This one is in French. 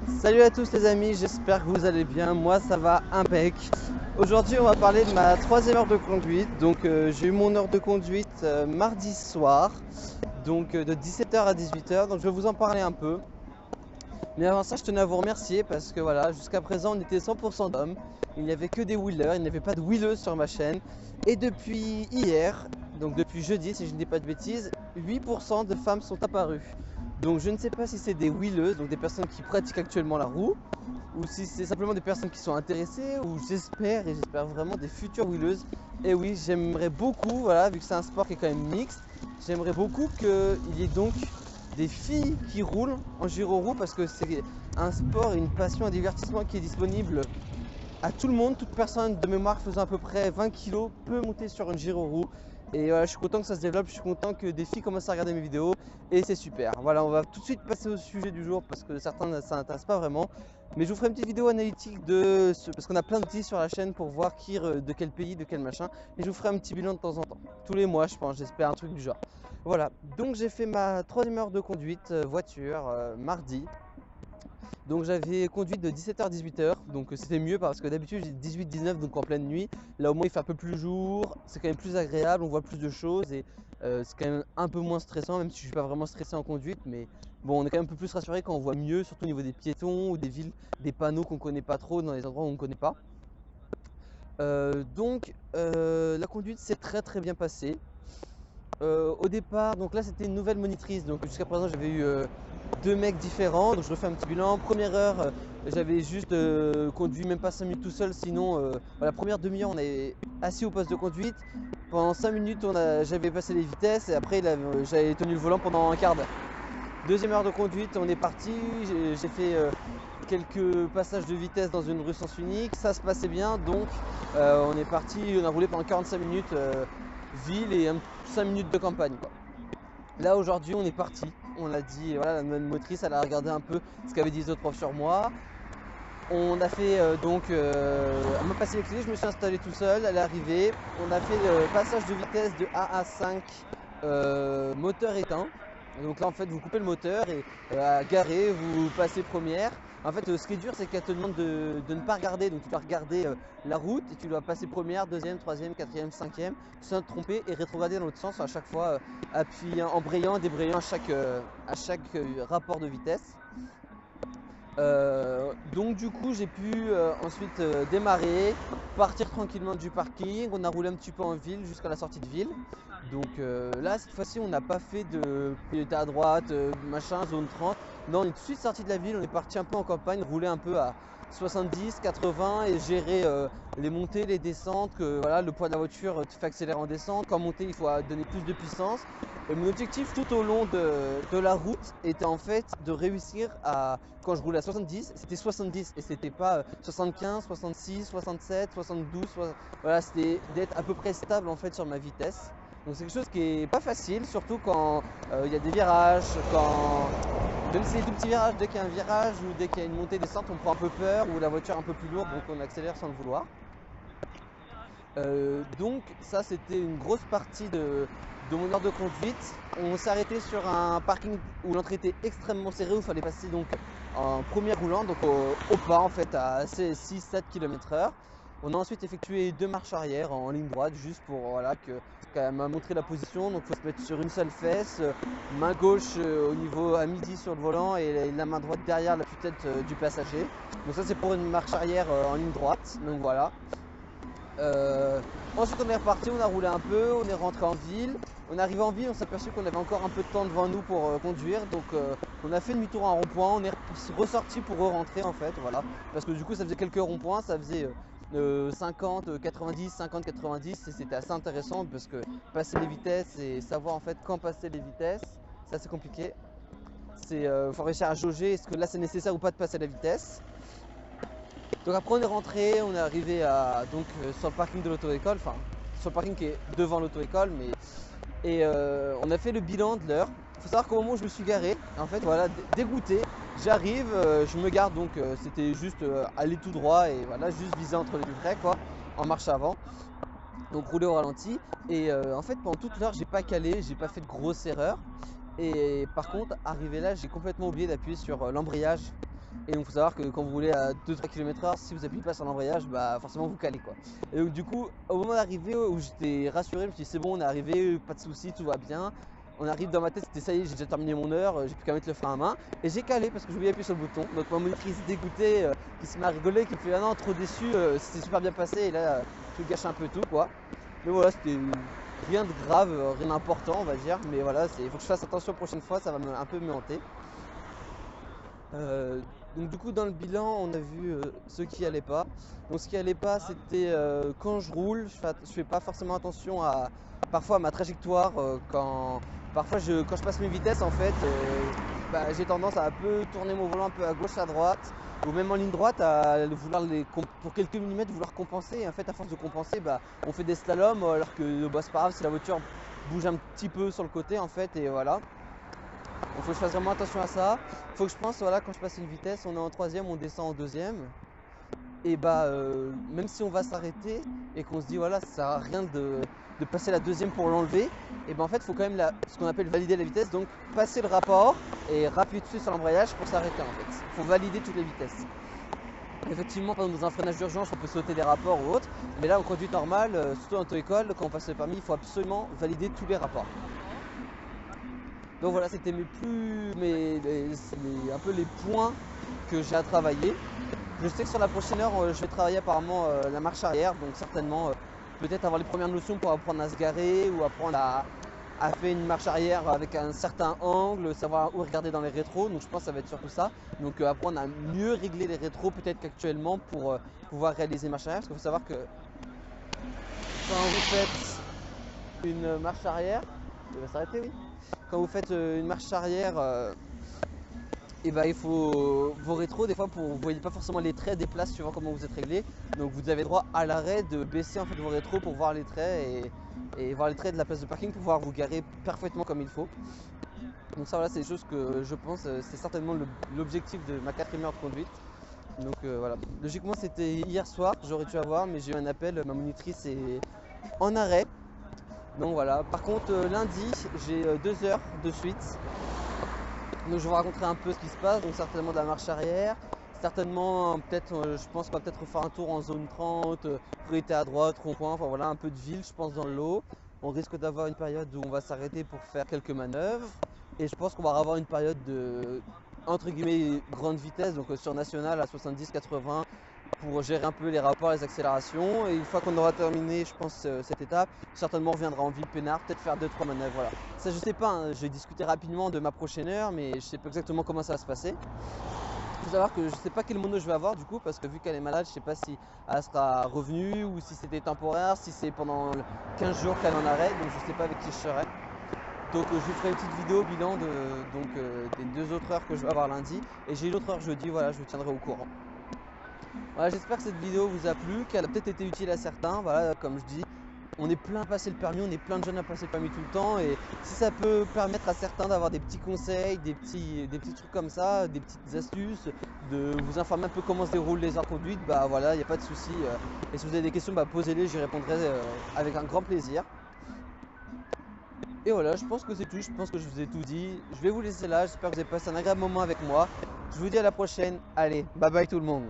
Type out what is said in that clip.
Salut à tous les amis, j'espère que vous allez bien, moi ça va impec. Aujourd'hui on va parler de ma troisième heure de conduite. Donc j'ai eu mon heure de conduite mardi soir, donc de 17h à 18h, donc je vais vous en parler un peu. Mais avant ça je tenais à vous remercier parce que voilà, jusqu'à présent on était 100% d'hommes. Il n'y avait que des wheelers, il n'y avait pas de wheeleuses sur ma chaîne. Et depuis hier, donc depuis jeudi si je ne dis pas de bêtises, 8% de femmes sont apparues. Donc je ne sais pas si c'est des wheeleuses, donc des personnes qui pratiquent actuellement la roue, ou si c'est simplement des personnes qui sont intéressées, ou j'espère vraiment des futures wheeleuses. Et oui, j'aimerais beaucoup, voilà, vu que c'est un sport qui est quand même mixte, j'aimerais beaucoup qu'il y ait donc des filles qui roulent en gyro-roue, parce que c'est un sport, une passion, un divertissement qui est disponible à tout le monde. Toute personne de mémoire faisant à peu près 20 kg peut monter sur une gyro-roue. Et voilà, je suis content que ça se développe, je suis content que des filles commencent à regarder mes vidéos et c'est super. Voilà, on va tout de suite passer au sujet du jour parce que certains ne s'intéressent pas vraiment. Mais je vous ferai une petite vidéo analytique de ce, parce qu'on a plein d'outils sur la chaîne pour voir qui, de quel pays, de quel machin. Et je vous ferai un petit bilan de temps en temps. Tous les mois, je pense, j'espère un truc du genre. Voilà, donc j'ai fait ma troisième heure de conduite voiture mardi. Donc j'avais conduit de 17h à 18h, donc c'était mieux parce que d'habitude j'ai 18-19, donc en pleine nuit. Là au moins il fait un peu plus jour, c'est quand même plus agréable, on voit plus de choses et c'est quand même un peu moins stressant, même si je suis pas vraiment stressé en conduite. Mais bon, on est quand même un peu plus rassuré quand on voit mieux, surtout au niveau des piétons ou des villes, des panneaux qu'on connaît pas trop dans les endroits où on connaît pas. La conduite s'est très bien passée. Au départ, donc là c'était une nouvelle monitrice, donc jusqu'à présent j'avais eu deux mecs différents, donc je refais un petit bilan. Première heure, j'avais juste conduit même pas 5 minutes tout seul, sinon la première demi-heure on est assis au poste de conduite. Pendant 5 minutes j'avais passé les vitesses et après j'avais tenu le volant pendant un quart d'heure. Deuxième heure de conduite, on est parti, j'ai fait quelques passages de vitesse dans une rue sens unique, ça se passait bien, donc on est parti, on a roulé pendant 45 minutes ville et 5 minutes de campagne quoi. Là aujourd'hui on est parti, on a dit, voilà, la nouvelle motrice elle a regardé un peu ce qu'avaient dit les autres profs sur moi. On a fait elle m'a passé les clés, je me suis installé tout seul, elle est arrivée. On a fait le passage de vitesse de 1 à 5 moteur éteint. Donc là en fait vous coupez le moteur et garé, vous passez première. En fait ce qui est dur c'est qu'elle te demande de ne pas regarder, donc tu dois regarder la route et tu dois passer première, deuxième, troisième, quatrième, cinquième, sans te tromper et rétrograder dans l'autre sens à chaque fois, appuyant, embrayant, débrayant à chaque rapport de vitesse. Donc du coup j'ai pu ensuite démarrer, partir tranquillement du parking. On a roulé un petit peu en ville jusqu'à la sortie de ville. Donc là cette fois-ci on n'a pas fait de priorité à droite, machin, zone 30. Non, on est tout de suite sorti de la ville, on est parti un peu en campagne, rouler un peu à 70, 80 et gérer les montées, les descentes, que voilà, le poids de la voiture te fait accélérer en descente. Quand monter il faut donner plus de puissance. Et mon objectif tout au long de la route était en fait de réussir à, quand je roulais à 70, c'était 70 et c'était pas 75, 66, 67, 72, voilà, c'était d'être à peu près stable en fait sur ma vitesse. Donc c'est quelque chose qui est pas facile, surtout quand il y a des virages, même si c'est des tout petits virages, dès qu'il y a un virage ou dès qu'il y a une montée descente, on prend un peu peur ou la voiture est un peu plus lourde donc on accélère sans le vouloir. Donc ça c'était une grosse partie de mon heure de conduite. On s'est arrêté sur un parking où l'entrée était extrêmement serrée, où il fallait passer donc en premier roulant, donc au pas en fait à 6-7 km/h. On a ensuite effectué deux marches arrière en ligne droite, juste pour voilà, quand même montrer la position. Donc il faut se mettre sur une seule fesse, main gauche au niveau à midi sur le volant et la main droite derrière la tue-tête du passager. Donc ça c'est pour une marche arrière en ligne droite, donc voilà. Ensuite on est reparti, on a roulé un peu, on est rentré en ville. On est arrivé en ville, on s'est aperçu qu'on avait encore un peu de temps devant nous pour conduire. Donc on a fait demi-tour en rond-point, on est ressorti pour re-rentrer en fait, voilà. Parce que du coup ça faisait quelques ronds-points, ça faisait 50, 90, 50, 90 et c'était assez intéressant parce que passer les vitesses et savoir en fait quand passer les vitesses, c'est assez compliqué. Faut réussir à jauger, est-ce que là c'est nécessaire ou pas de passer la vitesse. Donc après on est rentré, on est arrivé sur le parking de l'auto-école, enfin sur le parking qui est devant l'auto-école, on a fait le bilan de l'heure. Il faut savoir qu'au moment où je me suis garé, en fait voilà, dégoûté, j'arrive, je me garde donc c'était juste aller tout droit et voilà, juste viser entre les deux traits quoi, en marche avant. Donc rouler au ralenti et en fait pendant toute l'heure j'ai pas calé, j'ai pas fait de grosses erreurs. Et par contre arrivé là j'ai complètement oublié d'appuyer sur l'embrayage. Et donc il faut savoir que quand vous roulez à 2-3 km/h, si vous appuyez pas sur l'embrayage, bah forcément vous calez quoi. Et donc du coup, au moment d'arriver où j'étais rassuré, je me suis dit c'est bon, on est arrivé, pas de soucis, tout va bien. On arrive dans ma tête, c'était ça y est, j'ai déjà terminé mon heure, j'ai plus qu'à mettre le frein à main. Et j'ai calé parce que je voulais appuyer sur le bouton. Donc ma monitrice dégoûtée, qui se met à rigoler, qui me fait ah non, trop déçu, c'était super bien passé et là tu gâches un peu tout quoi. Mais voilà, c'était rien de grave, rien d'important on va dire. Mais voilà, il faut que je fasse attention la prochaine fois, ça va un peu me hanter. Donc du coup dans le bilan on a vu ce qui allait pas. Donc ce qui allait pas c'était quand je roule, je fais pas forcément attention à parfois à ma trajectoire quand je passe mes vitesses en fait j'ai tendance à un peu tourner mon volant un peu à gauche à droite ou même en ligne droite à vouloir pour quelques millimètres vouloir compenser et en fait à force de compenser on fait des slaloms alors que c'est pas grave si la voiture bouge un petit peu sur le côté en fait et voilà. Il faut que je fasse vraiment attention à ça. Il faut que je pense, voilà, quand je passe une vitesse, on est en troisième, on descend en deuxième. Et même si on va s'arrêter et qu'on se dit, voilà, ça sert à rien de passer la deuxième pour l'enlever, et en fait, il faut quand même ce qu'on appelle valider la vitesse, donc passer le rapport et rappuyer dessus sur l'embrayage pour s'arrêter en fait. Il faut valider toutes les vitesses. Effectivement, par exemple, dans un freinage d'urgence, on peut sauter des rapports ou autre, mais là, en conduite normale, surtout en auto-école, quand on passe le permis, il faut absolument valider tous les rapports. Donc voilà, c'était un peu les points que j'ai à travailler. Je sais que sur la prochaine heure, je vais travailler apparemment la marche arrière, donc certainement peut-être avoir les premières notions pour apprendre à se garer ou apprendre à faire une marche arrière avec un certain angle, savoir où regarder dans les rétros, donc je pense que ça va être surtout ça. Donc apprendre à mieux régler les rétros peut-être qu'actuellement pour pouvoir réaliser une marche arrière, parce qu'il faut savoir que quand vous faites une marche arrière, il va s'arrêter oui. Quand vous faites une marche arrière, il faut vos rétros, des fois vous ne voyez pas forcément les traits des places suivant comment vous êtes réglé. Donc vous avez droit à l'arrêt de baisser en fait vos rétros pour voir les traits et voir les traits de la place de parking pour pouvoir vous garer parfaitement comme il faut. Donc ça voilà, c'est des choses que je pense c'est certainement l'objectif de ma 4e heure de conduite. Donc voilà, logiquement c'était hier soir, j'aurais dû avoir, mais j'ai eu un appel, ma monitrice est en arrêt. Donc voilà, par contre lundi j'ai 2 heures de suite. Donc je vais vous raconter un peu ce qui se passe, donc certainement de la marche arrière, certainement peut-être je pense qu'on va peut-être faire un tour en zone 30, priorité à droite, rond-point, enfin voilà un peu de ville je pense dans le lot. On risque d'avoir une période où on va s'arrêter pour faire quelques manœuvres et je pense qu'on va avoir une période de entre guillemets grande vitesse, donc sur national à 70-80 pour gérer un peu les rapports, les accélérations. Et une fois qu'on aura terminé, je pense, cette étape, certainement on reviendra en ville peinard, peut-être faire 2-3 manœuvres. Voilà. Ça, je sais pas, hein, je vais discuter rapidement de ma prochaine heure, mais je sais pas exactement comment ça va se passer. Il faut savoir que je sais pas quel mono je vais avoir du coup, parce que vu qu'elle est malade, je sais pas si elle sera revenue ou si c'était temporaire, si c'est pendant 15 jours qu'elle en arrête, donc je sais pas avec qui je serai. Donc je vous ferai une petite vidéo bilan des 2 autres heures que je vais avoir lundi. Et j'ai une autre heure jeudi, voilà, je vous tiendrai au courant. Voilà, j'espère que cette vidéo vous a plu, qu'elle a peut-être été utile à certains. Voilà, comme je dis, on est plein à passer le permis, on est plein de jeunes à passer le permis tout le temps. Et si ça peut permettre à certains d'avoir des petits conseils, des petits trucs comme ça, des petites astuces, de vous informer un peu comment se déroulent les heures conduites, bah voilà, il n'y a pas de souci. Et si vous avez des questions, bah posez-les, j'y répondrai avec un grand plaisir. Et voilà, je pense que c'est tout, je pense que je vous ai tout dit. Je vais vous laisser là, j'espère que vous avez passé un agréable moment avec moi. Je vous dis à la prochaine, allez, bye bye tout le monde.